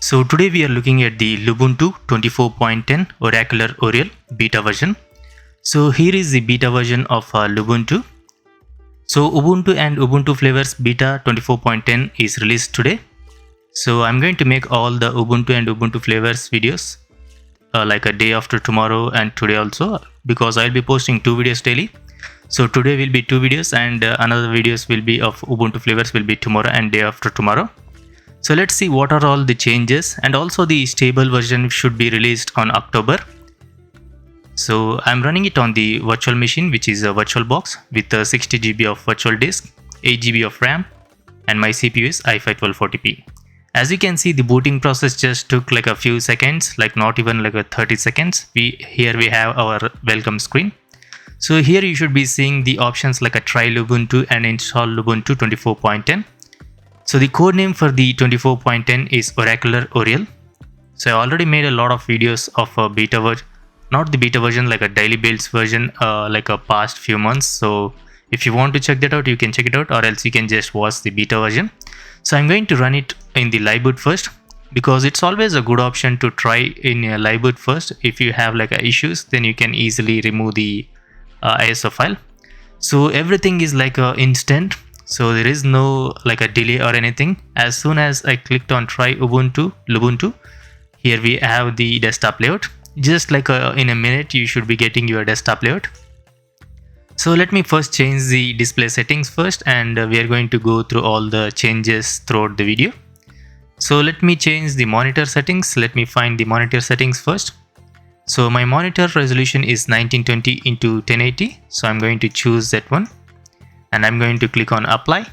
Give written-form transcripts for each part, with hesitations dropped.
So today we are looking at the Lubuntu 24.10 Oracular Oriole beta version. So here is the beta version of Lubuntu. So Ubuntu and Ubuntu flavors beta 24.10 is released today. So I'm going to make all the Ubuntu and Ubuntu flavors videos like a day after tomorrow and today also, because I'll be posting 2 videos daily. So today will be 2 videos and another videos will be of Ubuntu flavors will be tomorrow and day after tomorrow. So let's see what are all the changes, and also the stable version should be released on October. So I'm running it on the virtual machine, which is a virtual box with 60 GB of virtual disk, 8 GB of RAM, and my CPU is i5 1240p. As you can see, the booting process just took like a few seconds, like not even like a 30 seconds. Here we have our welcome screen. So here you should be seeing the options like a try Lubuntu and install Lubuntu 24.10. So the code name for the 24.10 is Oracular Oriole. So I already made a lot of videos of a beta version, not the beta version, like a daily builds version, like a past few months. So if you want to check that out, you can check it out, or else you can just watch the beta version. So I'm going to run it in the live boot first, because it's always a good option to try in a live boot first. If you have like issues, then you can easily remove the ISO file. So everything is like instant. So there is no like a delay or anything. As soon as I clicked on try Lubuntu, here we have the desktop layout. Just like in a minute you should be getting your desktop layout. So let me first change the display settings first, and we are going to go through all the changes throughout the video. So let me change the monitor settings. Let me find the monitor settings first. So my monitor resolution is 1920 into 1080. So I'm going to choose that one, and I'm going to click on apply.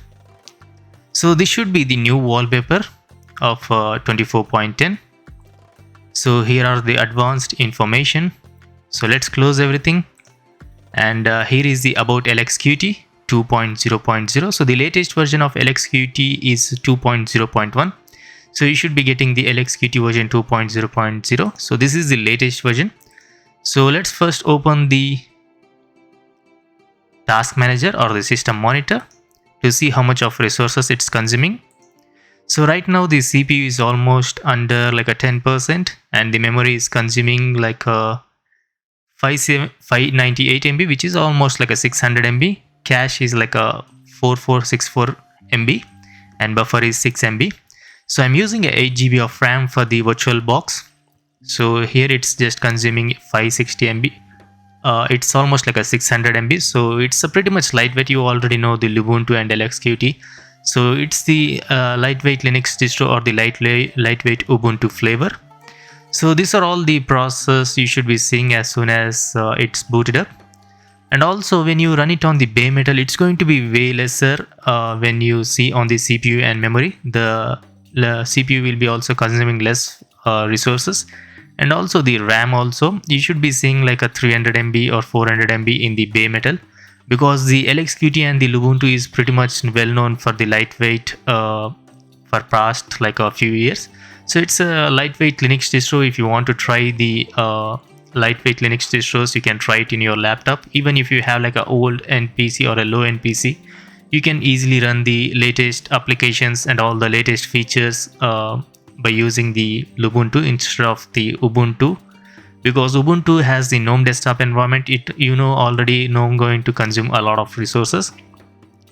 So this should be the new wallpaper of 24.10. So here are the advanced information. So let's close everything, and here is the about LXQt 2.0.0. so the latest version of LXQt is 2.0.1. so you should be getting the LXQt version 2.0.0. so this is the latest version. So let's first open the task manager or the system monitor to see how much of resources it's consuming. So right now the CPU is almost under like a 10%, and the memory is consuming like a 598 MB, which is almost like a 600 MB. Cache is like a 4464 MB, and buffer is 6 MB. So I'm using a 8 GB of RAM for the virtual box. So here it's just consuming 560 MB. It's almost like a 600 MB. So it's a pretty much lightweight. You already know the Lubuntu and LXQt. So it's the lightweight Linux distro or the lightweight Ubuntu flavor. So these are all the process you should be seeing as soon as it's booted up. And also when you run it on the bare metal, it's going to be way lesser when you see on the CPU and memory. The CPU will be also consuming less resources, and also the RAM also you should be seeing like a 300 MB or 400 MB in the bare metal, because the LXQt and the Lubuntu is pretty much well known for the lightweight for past like a few years. So it's a lightweight Linux distro. If you want to try the lightweight Linux distros, you can try it in your laptop. Even if you have like an old end PC or a low end PC, you can easily run the latest applications and all the latest features by using the Lubuntu instead of the Ubuntu, because Ubuntu has the GNOME desktop environment. It already GNOME going to consume a lot of resources.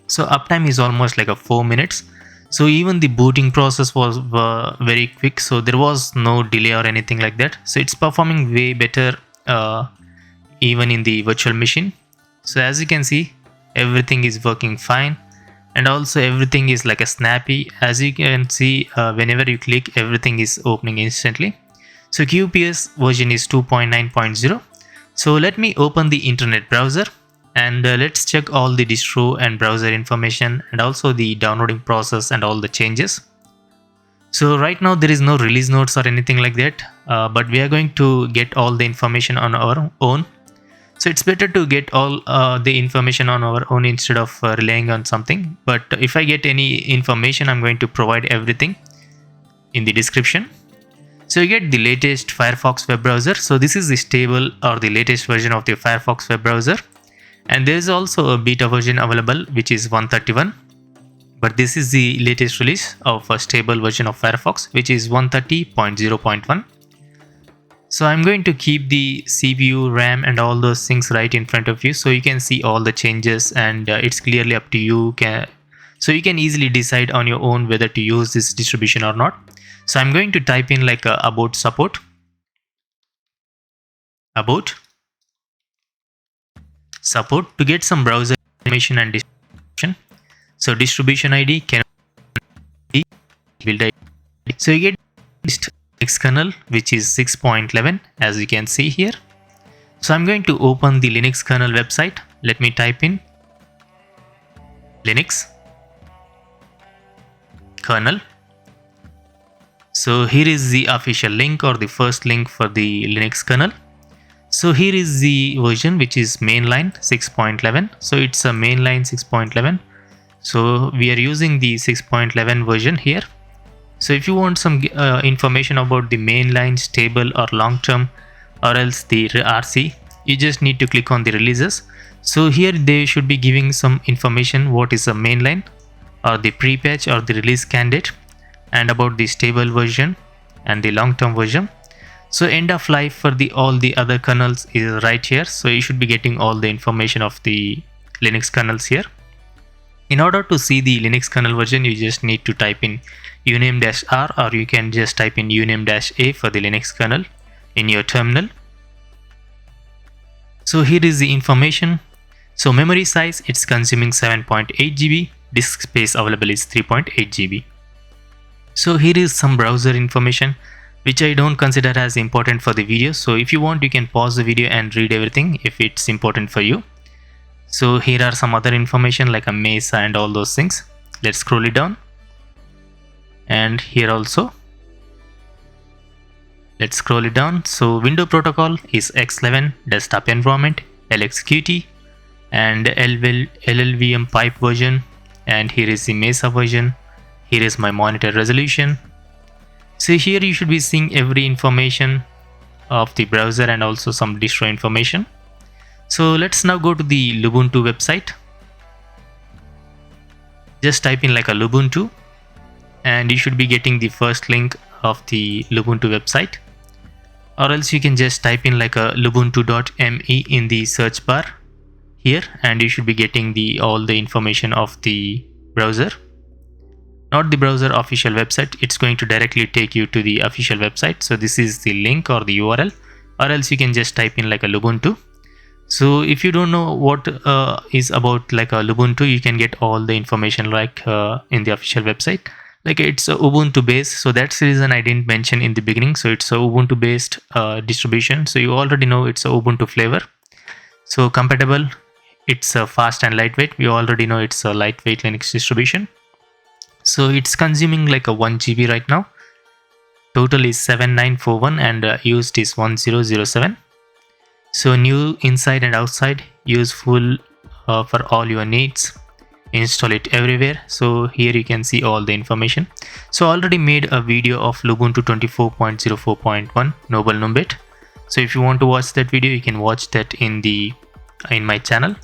So uptime is almost like a 4 minutes. So even the booting process was very quick, so there was no delay or anything like that. So it's performing way better even in the virtual machine. So as you can see, everything is working fine, and also everything is like a snappy. As you can see, whenever you click, everything is opening instantly. So QPS version is 2.9.0. so let me open the internet browser, and let's check all the distro and browser information, and also the downloading process and all the changes. So right now there is no release notes or anything like that, but we are going to get all the information on our own. So it's better to get all the information on our own instead of relying on something. But if I get any information, I'm going to provide everything in the description. So you get the latest Firefox web browser. So this is the stable or the latest version of the Firefox web browser. And there is also a beta version available, which is 131. but this is the latest release of a stable version of Firefox, which is 130.0.1. So I'm going to keep the CPU, RAM and all those things right in front of you so you can see all the changes, and it's clearly up to you. So you can easily decide on your own whether to use this distribution or not. So I'm going to type in like about support, about support to get some browser information and distribution. So distribution ID can be build ID. So you get Linux kernel, which is 6.11 as you can see here. So I'm going to open the Linux kernel website. Let me type in Linux kernel. So here is the official link or the first link for the Linux kernel. So here is the version, which is mainline 6.11. So it's a mainline 6.11. So we are using the 6.11 version here. So if you want some information about the mainline, stable or long term, or else the RC, you just need to click on the releases. So here they should be giving some information what is a mainline or the pre-patch or the release candidate, and about the stable version and the long term version. So end of life for the all the other kernels is right here. So you should be getting all the information of the Linux kernels here. In order to see the Linux kernel version, you just need to type in uname-r, or you can just type in uname-a for the Linux kernel in your terminal. So here is the information. So memory size, it's consuming 7.8 GB, disk space available is 3.8 GB. So here is some browser information which I don't consider as important for the video. So if you want, you can pause the video and read everything if it's important for you. So here are some other information like a Mesa and all those things. Let's scroll it down. And here also, let's scroll it down. So window protocol is X11, desktop environment, LXQt, and LLVM pipe version. And here is the Mesa version. Here is my monitor resolution. So here you should be seeing every information of the browser and also some distro information. So let's now go to the Lubuntu website. Just type in like a Lubuntu and you should be getting the first link of the Lubuntu website, or else you can just type in like a lubuntu.me in the search bar here, and you should be getting all the information of the browser, not the browser official website. It's going to directly take you to the official website. So this is the link or the URL, or else you can just type in like a Lubuntu. So if you don't know what is about like a Lubuntu, you can get all the information like in the official website. Like it's a Ubuntu based, so that's the reason I didn't mention in the beginning. So it's a Ubuntu based distribution, so you already know it's a Ubuntu flavor. So compatible, it's fast and lightweight. We already know it's a lightweight Linux distribution. So it's consuming like a 1 GB right now. Total is 7941 and used is 1007. So new inside and outside, useful for all your needs. Install it everywhere. So here you can see all the information. So I already made a video of Lubuntu 24.04.1 Noble Numbit. So if you want to watch that video, you can watch that in my channel.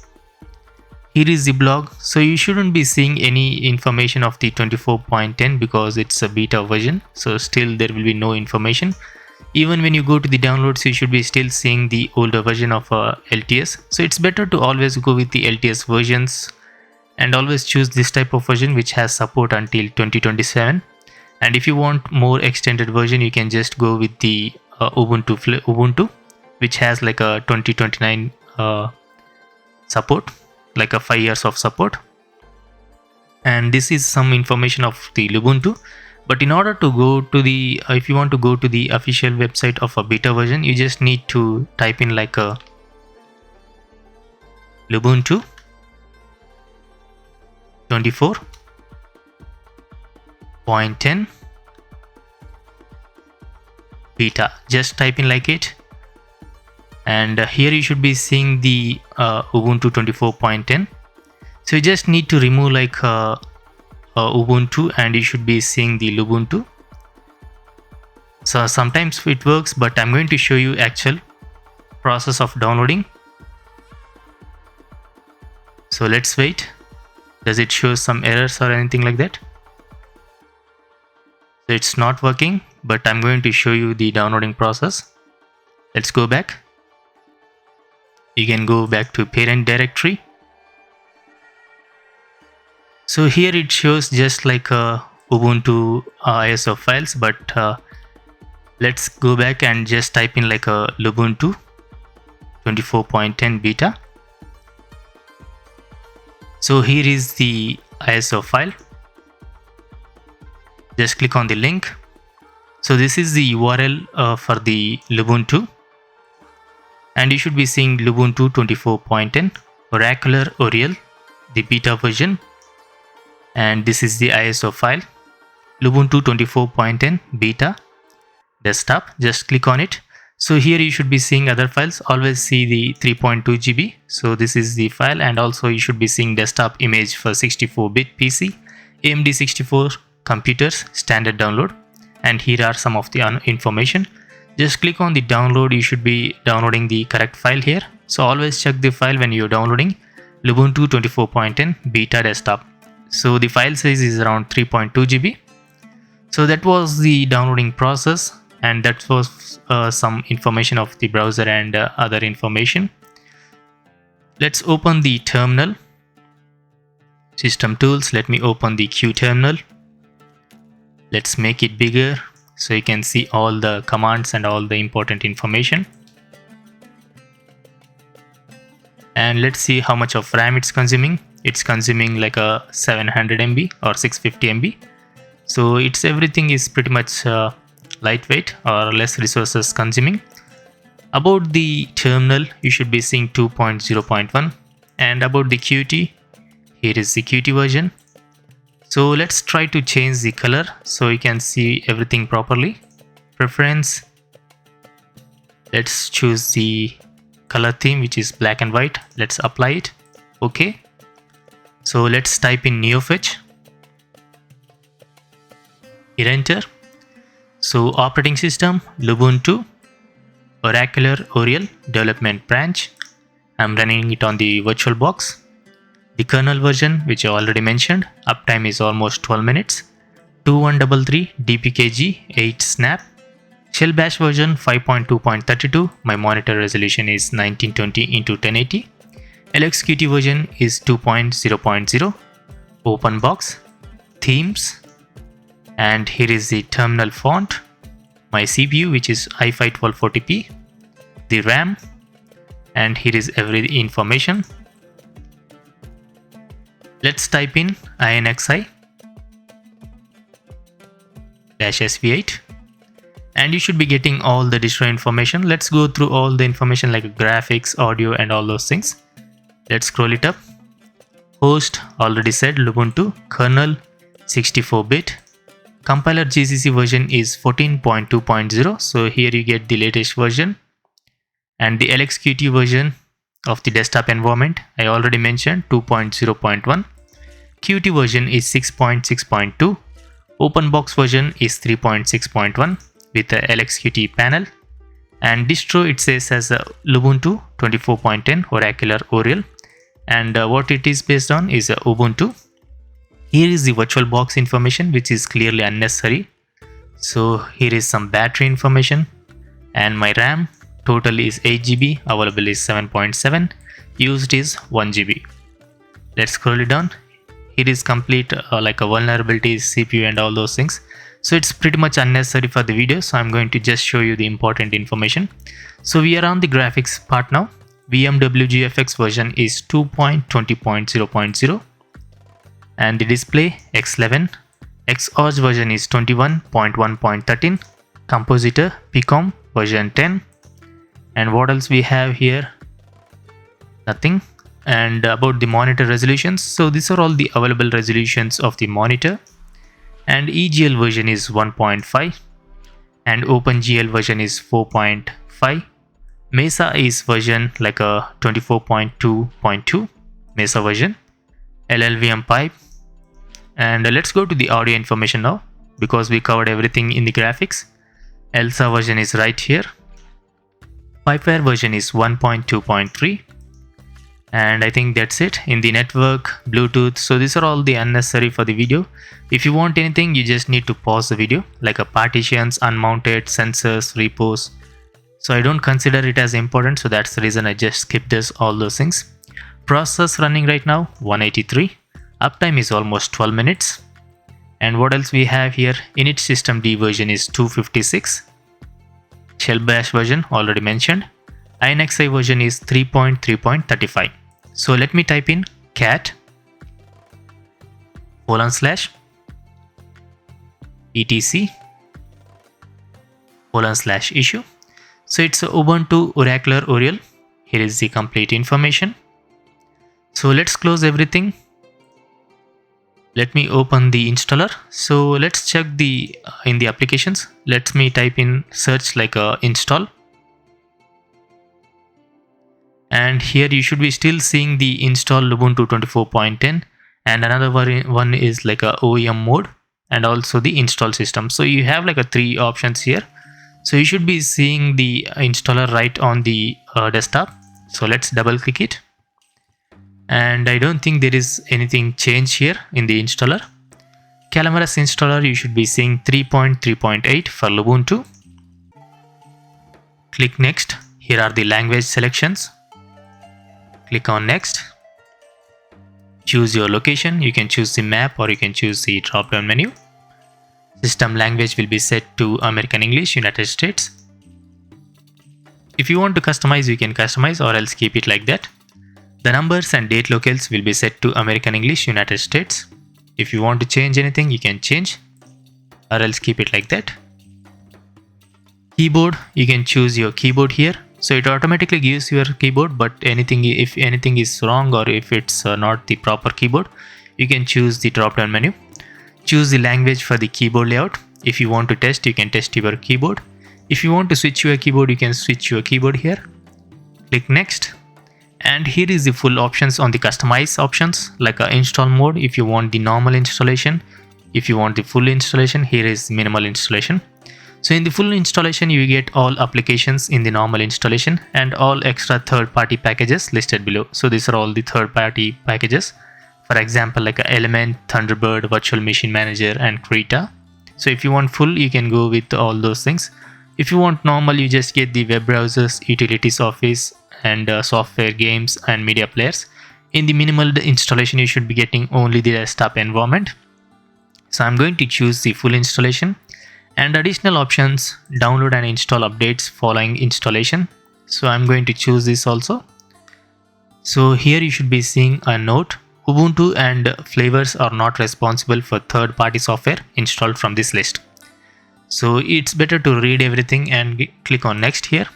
Here is the blog. So you shouldn't be seeing any information of the 24.10 because it's a beta version. So still there will be no information. Even when you go to the downloads, you should be still seeing the older version of LTS. So it's better to always go with the LTS versions and always choose this type of version which has support until 2027. And if you want more extended version, you can just go with the Ubuntu, which has like a 2029 support, like a 5 years of support. And this is some information of the Lubuntu. But in order to go to the, if you want to go to the official website of a beta version, you just need to type in like a Lubuntu 24.10 beta. Just type in like it, and here you should be seeing the Ubuntu 24.10. So you just need to remove like Ubuntu and you should be seeing the Lubuntu. So sometimes it works, but I'm going to show you actual process of downloading. So let's wait. Does it show some errors or anything like that? So it's not working, but I'm going to show you the downloading process. Let's go back. You can go back to parent directory. So here it shows just like a Ubuntu ISO files, but let's go back and just type in like a Lubuntu 24.10 beta. So here is the ISO file. Just click on the link. So this is the URL for the Lubuntu, and you should be seeing Lubuntu 24.10 Oracular Oriole, the beta version, and this is the ISO file, Lubuntu 24.10 beta desktop. Just click on it. So here you should be seeing other files. Always see the 3.2 GB. So this is the file, and also you should be seeing desktop image for 64-bit PC, AMD 64 computers, standard download, and here are some of the information. Just click on the download. You should be downloading the correct file here. So always check the file when you're downloading Lubuntu 24.10 beta desktop. So the file size is around 3.2 GB. So that was the downloading process, and that was some information of the browser and other information. Let's open the terminal. System tools. Let me open the Q terminal. Let's make it bigger so you can see all the commands and all the important information. And let's see how much of RAM it's consuming. It's consuming like a 700 MB or 650 MB. So it's everything is pretty much lightweight or less resources consuming. About the terminal, you should be seeing 2.0.1, and about the Qt, here is the Qt version. So let's try to change the color so you can see everything properly. Preference, let's choose the color theme, which is black and white. Let's apply it. Okay. So let's type in NeoFetch. Hit enter. So operating system, Lubuntu, Oracular Oriole development branch. I'm running it on the VirtualBox. The kernel version, which I already mentioned, uptime is almost 12 minutes. 2133 dpkg 8 snap. Shell bash version 5.2.32. My monitor resolution is 1920 x 1080. LXQt version is 2.0.0. Open box. Themes. And here is the terminal font. My CPU, which is i5 1240p. The RAM. And here is every information. Let's type in inxi -sv8, and you should be getting all the distro information. Let's go through all the information like graphics, audio, and all those things. Let's scroll it up. Host, already said, Lubuntu. Kernel, 64-bit. Compiler GCC version is 14.2.0, so here you get the latest version. And the LXQt version of the desktop environment, I already mentioned, 2.0.1. Qt version is 6.6.2. OpenBox version is 3.6.1 with the LXQt panel. And distro, it says as Lubuntu 24.10 Oracular Oriole, and what it is based on is Ubuntu. Here is the VirtualBox information, which is clearly unnecessary. So here is some battery information, and my RAM total is 8 GB, available is 7.7, used is 1 GB. Let's scroll it down. Here is complete like a vulnerabilities, CPU, and all those things. So it's pretty much unnecessary for the video, so I'm going to just show you the important information. So we are on the graphics part now. VMWGFX version is 2.20.0.0, and the display X11. Xorg version is 21.1.13. Compositor PCOM version 10. And what else we have here? Nothing. And about the monitor resolutions, so these are all the available resolutions of the monitor. And EGL version is 1.5, and OpenGL version is 4.5. Mesa is version like a 24.2.2 Mesa version. LLVM pipe. And let's go to the audio information now, because we covered everything in the graphics. ELSA version is right here. Pipewire version is 1.2.3. and I think that's it. In the network, Bluetooth, so these are all the unnecessary for the video. If you want anything, you just need to pause the video, like a partitions, unmounted, sensors, repos. So I don't consider it as important, so that's the reason I just skipped this, all those things. Process running right now 183, uptime is almost 12 minutes. And what else we have here? Init systemd version is 256, shell bash version already mentioned. INXI version is 3.3.35. So let me type in cat /etc /issue. So it's a Ubuntu Oracular Oriole. Here is the complete information. So let's close everything. Let me open the installer. So let's check the in the applications. Let me type in search like install. And here you should be still seeing the install Lubuntu 24.10, and another one is like a OEM mode and also the install system. So you have like a 3 options here. So you should be seeing the installer right on the desktop. So let's double click it. And I don't think there is anything changed here in the installer. Calamar's installer, you should be seeing 3.3.8 for Lubuntu. Click next. Here are the language selections. Click on next. Choose your location. You can choose the map or you can choose the drop down menu. System language will be set to American English, United States. If you want to customize, you can customize, or else keep it like that. The numbers and date locales will be set to American English, United States. If you want to change anything, you can change, or else keep it like that. Keyboard, you can choose your keyboard here. So it automatically gives your keyboard, but if anything is wrong or if it's not the proper keyboard, you can choose the drop down menu. Choose the language for the keyboard layout. If you want to test, you can test your keyboard. If you want to switch your keyboard, you can switch your keyboard here. Click next. And here is the full options on the customize options, like a install mode if you want the normal installation. If you want the full installation, here is minimal installation. So in the full installation, you get all applications in the normal installation and all extra third-party packages listed below. So these are all the third-party packages. For example, like Element, Thunderbird, Virtual Machine Manager, and Krita. So if you want full, you can go with all those things. If you want normal, you just get the web browsers, utilities, office, and software, games, and media players. In the minimal installation, you should be getting only the desktop environment. So I'm going to choose the full installation. And additional options, download and install updates following installation. So I'm going to choose this also. So here you should be seeing a note. Ubuntu and flavors are not responsible for third-party software installed from this list. So it's better to read everything and click on next here.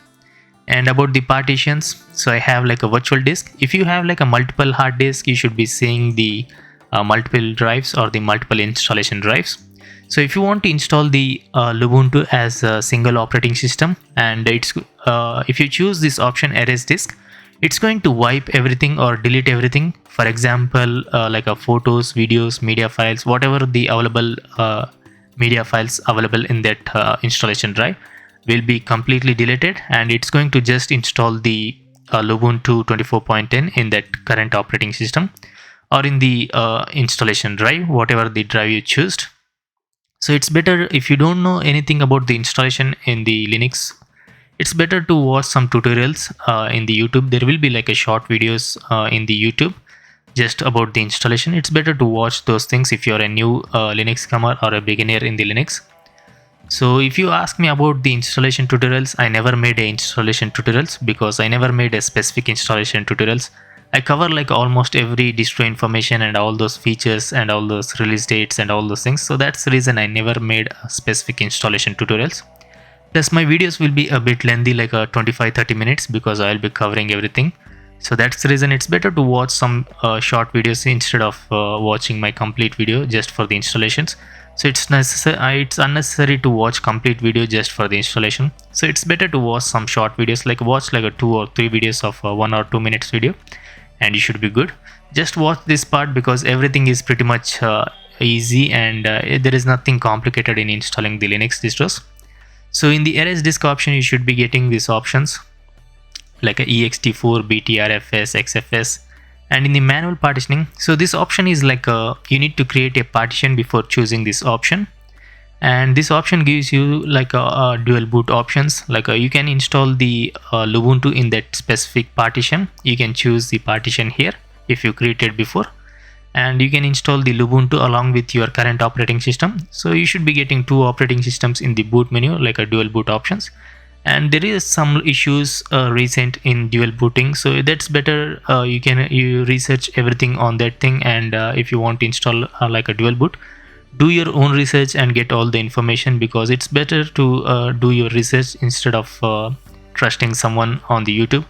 And about the partitions, so I have like a virtual disk. If you have like a multiple hard disk, you should be seeing the multiple drives or the multiple installation drives. So if you want to install the Lubuntu as a single operating system, and if you choose this option erase disk, it's going to wipe everything or delete everything. For example, like photos, videos, media files, whatever the available media files available in that installation drive will be completely deleted, and it's going to just install the Lubuntu 24.10 in that current operating system or in the installation drive, whatever the drive you choose. So it's better, if you don't know anything about the installation in the Linux, it's better to watch some tutorials in the YouTube. There will be like a short videos in the YouTube just about the installation. It's better to watch those things if you're a new Linux comer or a beginner in the Linux. So if you ask me about the installation tutorials, I never made a installation tutorials because I never made a specific installation tutorials. I cover like almost every distro information and all those features and all those release dates and all those things. So that's the reason I never made a specific installation tutorials. Plus my videos will be a bit lengthy, like 25-30 minutes, because I'll be covering everything. So that's the reason it's better to watch some short videos instead of watching my complete video just for the installations. So it's unnecessary to watch complete video just for the installation. So it's better to watch some short videos, like watch like 2 or 3 videos of 1 or 2 minutes video, and you should be good. Just watch this part because everything is pretty much easy, and there is nothing complicated in installing the Linux distros. So in the erase disk option, you should be getting these options. like a ext4, btrfs, xfs. And in the manual partitioning, so this option is like you need to create a partition before choosing this option. And this option gives you like a dual boot options, like you can install the Lubuntu in that specific partition. You can choose the partition here if you created before, and you can install the Lubuntu along with your current operating system. So you should be getting 2 operating systems in the boot menu, like a dual boot options. And there is some issues recent in dual booting, so that's better you research everything on that thing. And if you want to install like a dual boot, do your own research and get all the information, because it's better to do your research instead of trusting someone on the YouTube,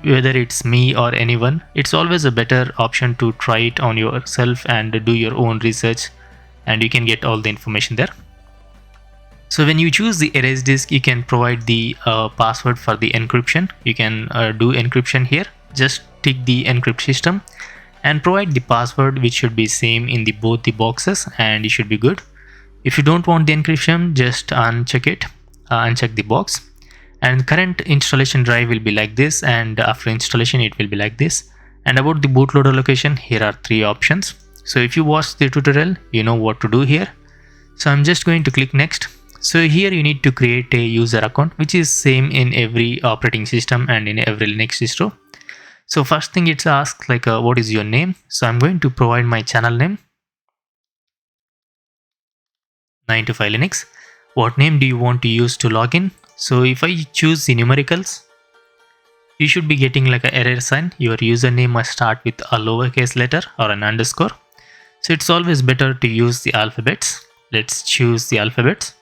whether it's me or anyone. It's always a better option to try it on yourself and do your own research, and you can get all the information there. So when you choose the erase disk, you can provide the password for the encryption. You can do encryption here. Just tick the encrypt system and provide the password, which should be same in both the boxes, and you should be good. If you don't want the encryption, just uncheck it, uncheck the box. And current installation drive will be like this, and after installation it will be like this. And about the bootloader location, here are 3 options. So if you watch the tutorial, you know what to do here. So I'm just going to click next. So here you need to create a user account, which is same in every operating system and in every Linux distro. So first thing it's asked like what is your name. So I'm going to provide my channel name, 9to5 Linux. What name do you want to use to log in? So if I choose the numericals, you should be getting like an error sign. Your username must start with a lowercase letter or an underscore. So it's always better to use the alphabets. Let's choose the alphabets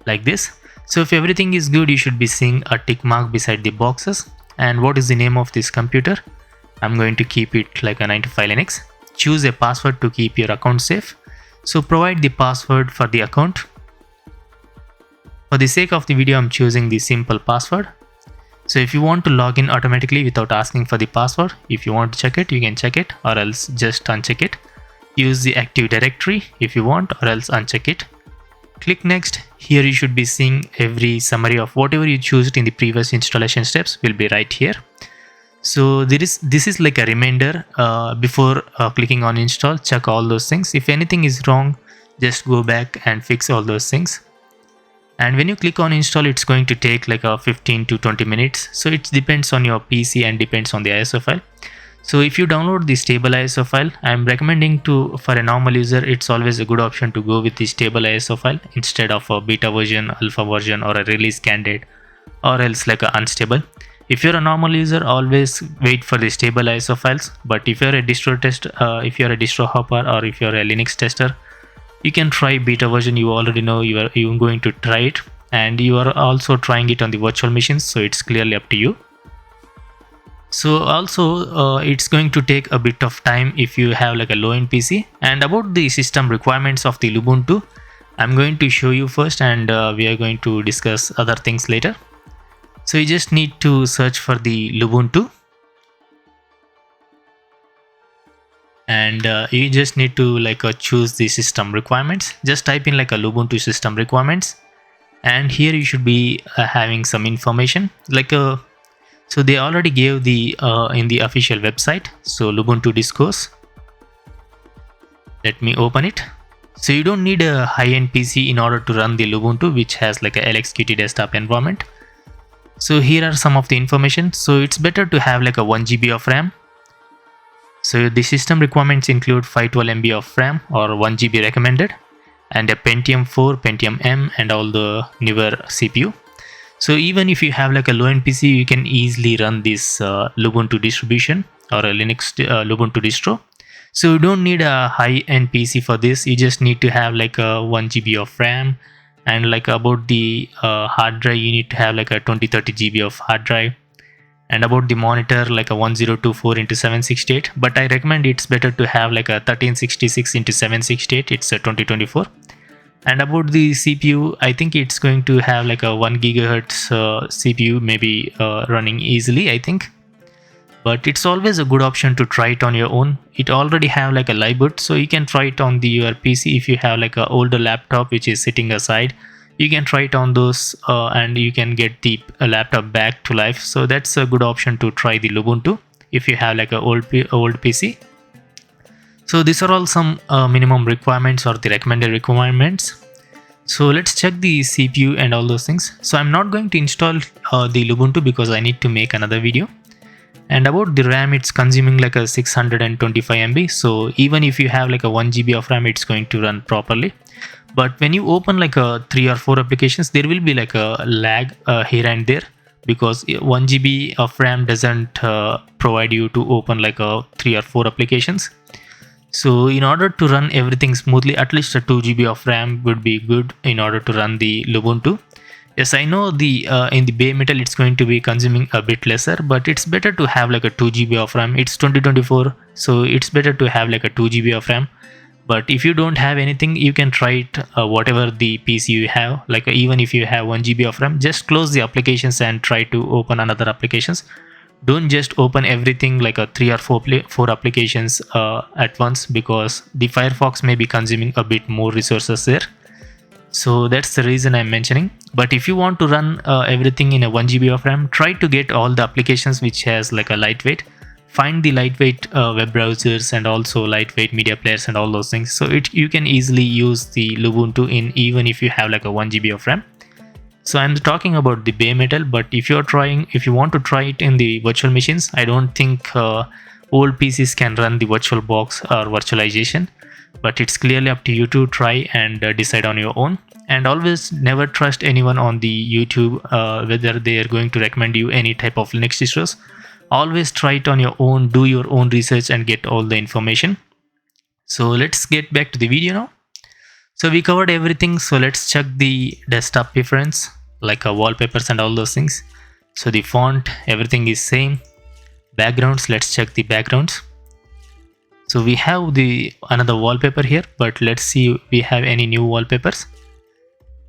like this. So if everything is good, you should be seeing a tick mark beside the boxes. And what is the name of this computer? I'm going to keep it like a 9to5 Linux. Choose a password to keep your account safe. So provide the password for the account. For the sake of the video, I'm choosing the simple password. So if you want to log in automatically without asking for the password, if you want to check it, you can check it, or else just uncheck it. Use the Active Directory if you want, or else uncheck it. Click next. Here you should be seeing every summary of whatever you chose in the previous installation steps will be right here. So this is like a reminder before clicking on install. Check all those things. If anything is wrong, just go back and fix all those things. And when you click on install, it's going to take like a 15 to 20 minutes. So it depends on your PC and depends on the ISO file. So if you download the stable ISO file, I'm recommending for a normal user, it's always a good option to go with the stable ISO file instead of a beta version, alpha version, or a release candidate, or else like a unstable. If you're a normal user, always wait for the stable ISO files. But if you're a distro hopper, or if you're a Linux tester, you can try beta version. You already know you're going to try it, and you are also trying it on the virtual machines, so it's clearly up to you. So also it's going to take a bit of time if you have like a low-end PC. And about the system requirements of the Lubuntu, I'm going to show you first, and we are going to discuss other things later. So you just need to search for the Lubuntu, and you just need to like choose the system requirements. Just type in like a Lubuntu system requirements, and here you should be having some information like so they already gave the in the official website. So Lubuntu discourse, let me open it. So you don't need a high-end PC in order to run the Lubuntu, which has like a LXQt desktop environment. So here are some of the information. So it's better to have like a 1 GB of RAM. So the system requirements include 512 MB of RAM or 1 GB recommended, and a Pentium 4, Pentium M, and all the newer CPU. So even if you have like a low-end PC, you can easily run this Lubuntu distribution or a Linux Lubuntu distro. So you don't need a high-end PC for this. You just need to have like a 1 GB of RAM, and like about the hard drive, you need to have like a 20-30 GB of hard drive. And about the monitor, like a 1024x768, but I recommend it's better to have like a 1366x768. It's a 2024. And about the CPU, I think it's going to have like a 1 GHz CPU, maybe running easily, I think. But it's always a good option to try it on your own. It already have like a live boot, so you can try it on your PC. If you have like an older laptop which is sitting aside, you can try it on those and you can get the laptop back to life. So that's a good option to try the Lubuntu if you have like a old PC. So these are all some minimum requirements or the recommended requirements. So let's check the CPU and all those things. So I'm not going to install the Lubuntu because I need to make another video. And about the RAM, it's consuming like a 625 MB. So even if you have like a 1 GB of RAM, it's going to run properly. But when you open like a 3 or 4 applications, there will be like a lag here and there, because 1 GB of RAM doesn't provide you to open like a 3 or 4 applications. So in order to run everything smoothly, at least a 2 GB of RAM would be good in order to run the Lubuntu. Yes, I know the in the bare metal it's going to be consuming a bit lesser, but it's better to have like a 2 GB of RAM. It's 2024, so it's better to have like a 2 GB of RAM. But if you don't have anything, you can try it whatever the PC you have. Like even if you have 1 GB of RAM, just close the applications and try to open another applications. Don't just open everything like a 3 or 4 applications at once, because the Firefox may be consuming a bit more resources there. So that's the reason I'm mentioning. But if you want to run everything in a 1 GB of RAM, try to get all the applications which has like a lightweight. Find the lightweight web browsers and also lightweight media players and all those things. So you can easily use the Lubuntu in even if you have like a 1 GB of RAM. So I'm talking about the bare metal, but if you want to try it in the virtual machines, I don't think old PCs can run the VirtualBox or virtualization. But it's clearly up to you to try and decide on your own. And always never trust anyone on the YouTube whether they are going to recommend you any type of Linux distros. Always try it on your own, do your own research and get all the information. So let's get back to the video now. So we covered everything, so let's check the desktop preference like wallpapers and all those things. So the font, everything is same. Backgrounds, let's check the backgrounds. So we have the another wallpaper here, but let's see if we have any new wallpapers.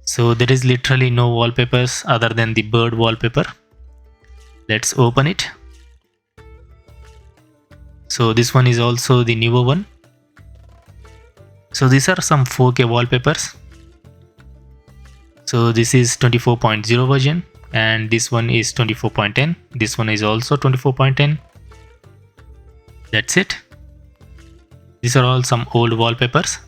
So there is literally no wallpapers other than the bird wallpaper. Let's open it. So this one is also the newer one. So these are some 4K wallpapers. So this is 24.0 version and this one is 24.10. This one is also 24.10. That's it. These are all some old wallpapers.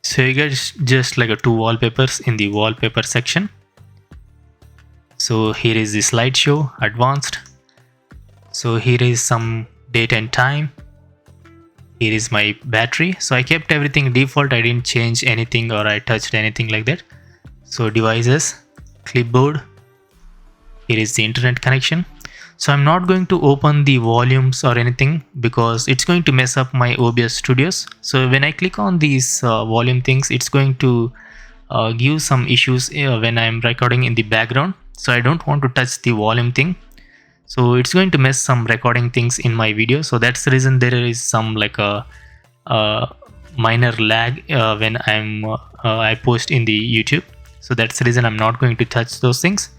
So you get just like a 2 wallpapers in the wallpaper section. So here is the slideshow, advanced. So here is some date and time. Here is my battery. So I kept everything default. I didn't change anything or I touched anything like that. So devices, clipboard. Here is the internet connection. So I'm not going to open the volumes or anything because it's going to mess up my OBS studios. So when I click on these volume things, it's going to give some issues when I'm recording in the background. So I don't want to touch the volume thing. So it's going to mess some recording things in my video. So that's the reason there is some like a minor lag when I post in the YouTube. So that's the reason I'm not going to touch those things.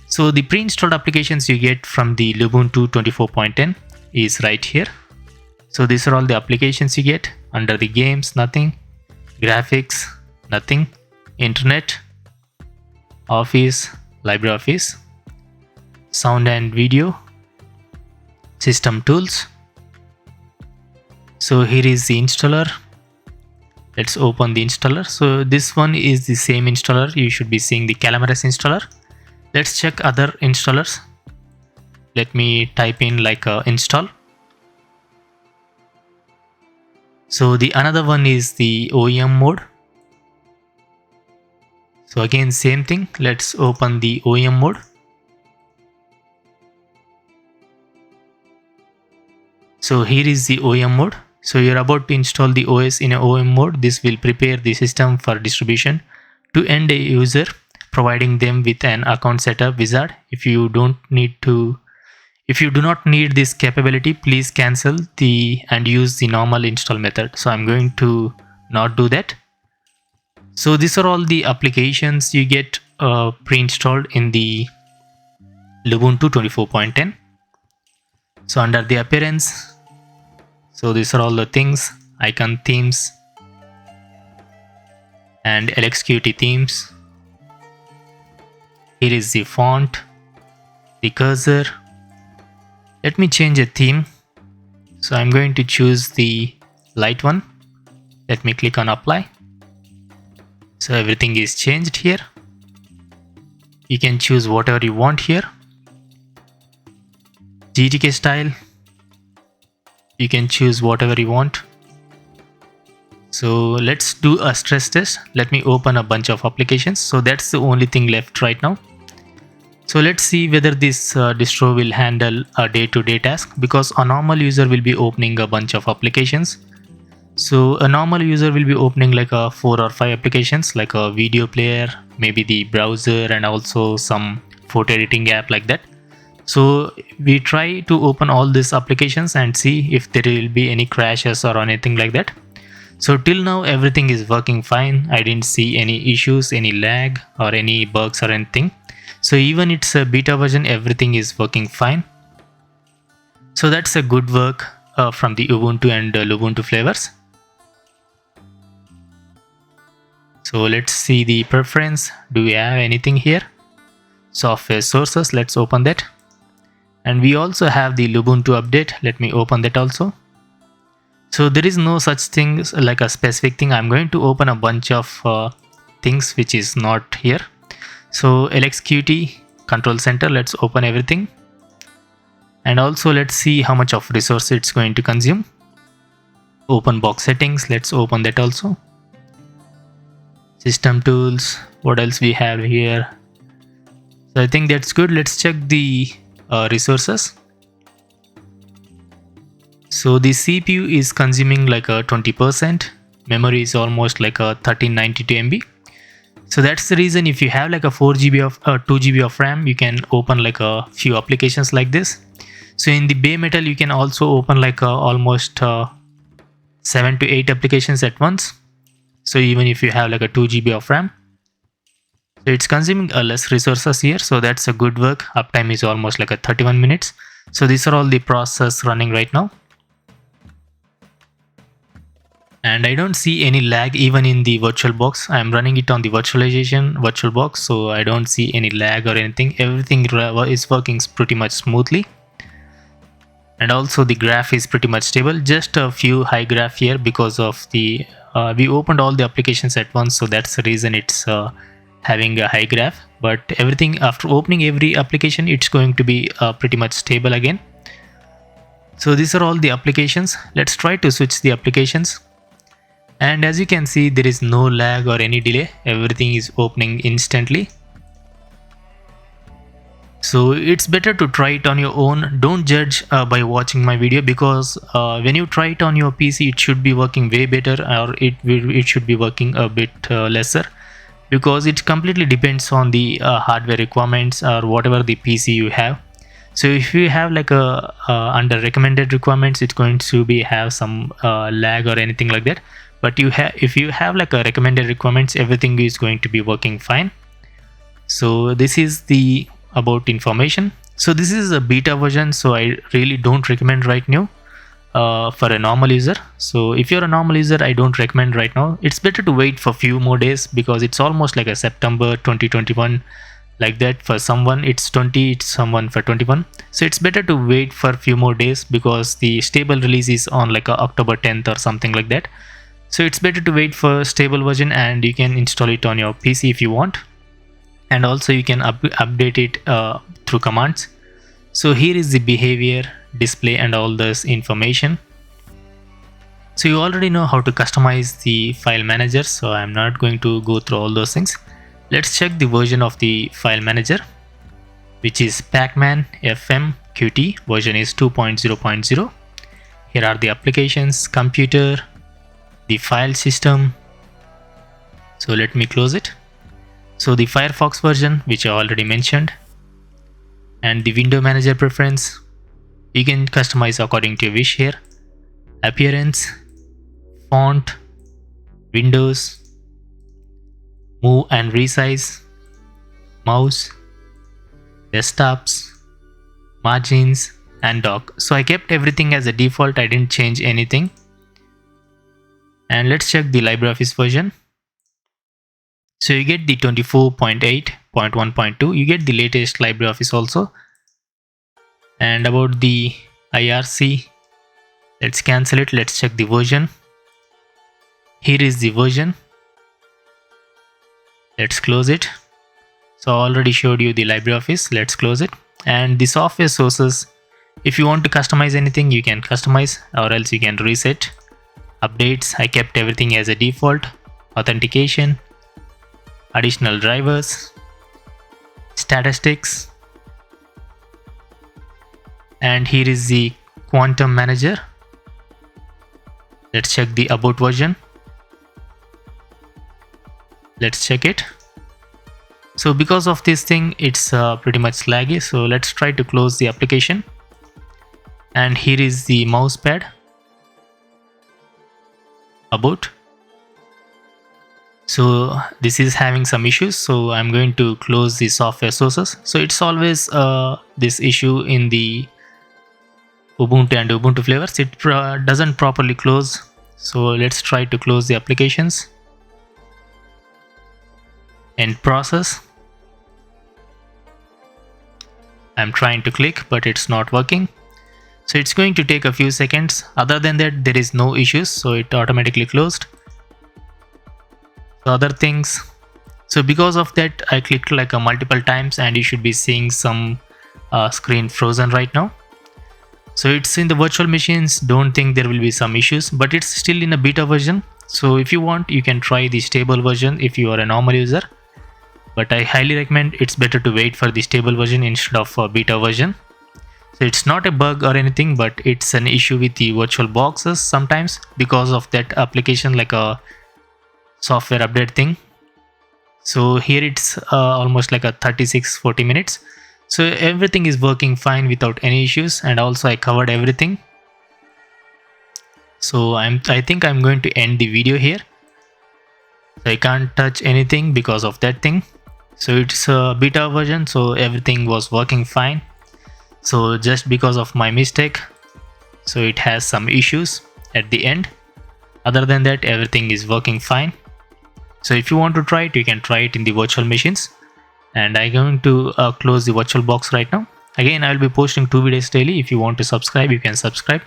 So the pre-installed applications you get from the Lubuntu 24.10 is right here. So these are all the applications you get. Under the games, nothing. Graphics, nothing. Internet, Office, LibreOffice, sound and video, system tools. So here is the installer. Let's open the installer. So this one is the same installer. You should be seeing the Calamares installer. Let's check other installers. Let me type in like install. So the another one is the OEM mode. So again same thing. Let's open the OEM mode. So here is the OEM mode. So you're about to install the OS in a OEM mode. This will prepare the system for distribution to end a user, providing them with an account setup wizard. If you do not need this capability, please cancel and use the normal install method. So I'm going to not do that. So these are all the applications you get pre-installed in the Lubuntu 24.10. So under the appearance, so these are all the things, icon, themes. and LXQt themes. Here is the font, the cursor. Let me change a theme. So I'm going to choose the light one. Let me click on apply. So everything is changed here. You can choose whatever you want here. GTK style. You can choose whatever you want. So let's do a stress test. Let me open a bunch of applications. So that's the only thing left right now. So let's see whether this distro will handle a day-to-day task, because a normal user will be opening a bunch of applications. So a normal user will be opening like a 4 or 5 applications, like a video player, maybe the browser, and also some photo editing app like that. So we try to open all these applications and see if there will be any crashes or anything like that. So till now everything is working fine. I didn't see any issues, any lag or any bugs or anything. So even it's a beta version, everything is working fine. So that's a good work from the Ubuntu and Lubuntu flavors. So let's see the preference. Do we have anything here? Software sources, let's open that. And we also have the Lubuntu update. Let me open that also. So there is no such thing like a specific thing. I'm going to open a bunch of things which is not here. So LXQt control center, let's open everything. And also let's see how much of resource it's going to consume. Open box settings, let's open that also. System tools, what else we have here? So I think that's good. Let's check the resources. So the CPU is consuming like a 20%. Memory is almost like a 1392 MB. So that's the reason if you have like a 4 GB of 2 GB of RAM, you can open like a few applications like this. So in the bare metal, you can also open like almost 7 to 8 applications at once. So even if you have like a 2 GB of RAM, so it's consuming less resources here. So that's a good work. Uptime is almost like a 31 minutes. So these are all the processes running right now. And I don't see any lag even in the VirtualBox. I'm running it on the virtualization VirtualBox, so I don't see any lag or anything. Everything is working pretty much smoothly. And also the graph is pretty much stable. Just a few high graph here because of the we opened all the applications at once, so that's the reason it's having a high graph. But everything after opening every application, it's going to be pretty much stable again. So these are all the applications. Let's try to switch the applications. And as you can see, there is no lag or any delay. Everything is opening instantly. So it's better to try it on your own. Don't judge by watching my video, because when you try it on your PC, it should be working way better, or it should be working a bit lesser, because it completely depends on the hardware requirements or whatever the PC you have. So if you have like a under recommended requirements, it's going to be have some lag or anything like that. But if you have like a recommended requirements, everything is going to be working fine. So this is the about information. So this is a beta version, so I really don't recommend right now for a normal user. So if you're a normal user, I don't recommend right now. It's better to wait for few more days, because it's almost like a September 2021 like that. For someone it's 20, it's someone for 21. So it's better to wait for a few more days, because the stable release is on like a October 10th or something like that. So it's better to wait for stable version, and you can install it on your PC if you want. And also you can update it through commands. So here is the behavior, display, and all this information. So you already know how to customize the file manager, so I'm not going to go through all those things. Let's check the version of the file manager, which is Pacman FM Qt. Version is 2.0.0. Here are the applications, computer, the file system. So let me close it. So the Firefox version, which I already mentioned, and the window manager preference, you can customize according to your wish here. Appearance, font, windows, move and resize, mouse, desktops, margins, and dock. So I kept everything as a default. I didn't change anything. And let's check the LibreOffice version. So you get the 24.8.1.2, you get the latest LibreOffice also. And about the IRC, let's cancel it, let's check the version. Here is the version. Let's close it. So I already showed you the LibreOffice, let's close it. And the software sources, if you want to customize anything, you can customize, or else you can reset. Updates, I kept everything as a default. Authentication, additional drivers, statistics, and here is the quantum manager. Let's check the about version. Let's check it. So because of this thing, it's pretty much laggy, so let's try to close the application. And here is the mouse pad about. So this is having some issues, so I'm going to close the software sources. So it's always this issue in the Ubuntu and Ubuntu flavors, it doesn't properly close. So let's try to close the applications. End process. I'm trying to click, but it's not working. So it's going to take a few seconds. Other than that, there is no issues, so it automatically closed. So other things, so because of that, I clicked like multiple times, and you should be seeing some screen frozen right now. So it's in the virtual machines, don't think there will be some issues, but it's still in a beta version. So if you want, you can try the stable version if you are a normal user, but I highly recommend it's better to wait for the stable version instead of a beta version. So it's not a bug or anything, but it's an issue with the virtual boxes sometimes because of that application, like a software update thing. So here it's almost like a 36-40 minutes. So everything is working fine without any issues, and also I covered everything. So I think I'm going to end the video here. So I can't touch anything because of that thing. So it's a beta version, so everything was working fine. So just because of my mistake, so it has some issues at the end. Other than that, everything is working fine. So if you want to try it, you can try it in the virtual machines. And I'm going to close the virtual box right now. Again, I will be posting 2 videos daily. If you want to subscribe, you can subscribe.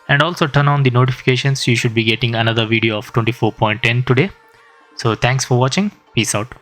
And also turn on the notifications. You should be getting another video of 24.10 today. So thanks for watching. Peace out.